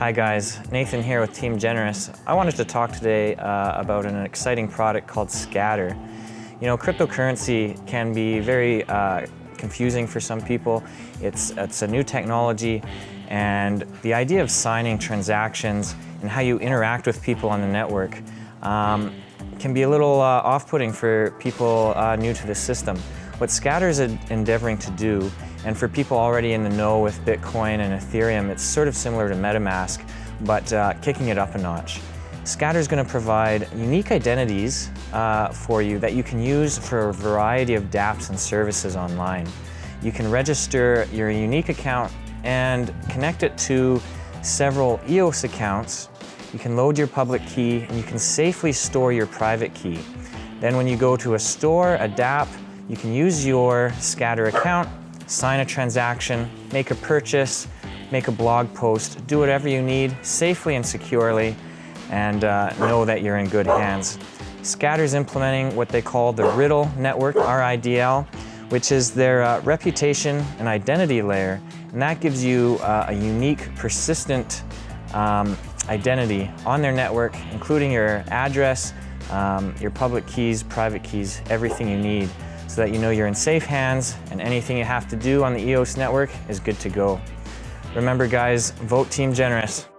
Hi guys, Nathan here with Team GenerEOS. I wanted to talk today about an exciting product called Scatter. You know, cryptocurrency can be very confusing for some people. It's a new technology, and the idea of signing transactions and how you interact with people on the network can be a little off-putting for people new to the system. What Scatter is endeavoring to do, and for people already in the know with Bitcoin and Ethereum, it's sort of similar to MetaMask, but kicking it up a notch. Scatter is going to provide unique identities for you that you can use for a variety of DApps and services online. You can register your unique account and connect it to several EOS accounts. You can load your public key, and you can safely store your private key. Then when you go to a store, a DApp, you can use your Scatter account, sign a transaction, make a purchase, make a blog post, do whatever you need safely and securely, and know that you're in good hands. Scatter is implementing what they call the Riddle Network, RIDL, which is their reputation and identity layer, and that gives you a unique, persistent identity on their network, including your address, your public keys, private keys, everything you need, so that you know you're in safe hands and anything you have to do on the EOS network is good to go. Remember guys, vote Team GenerEOS.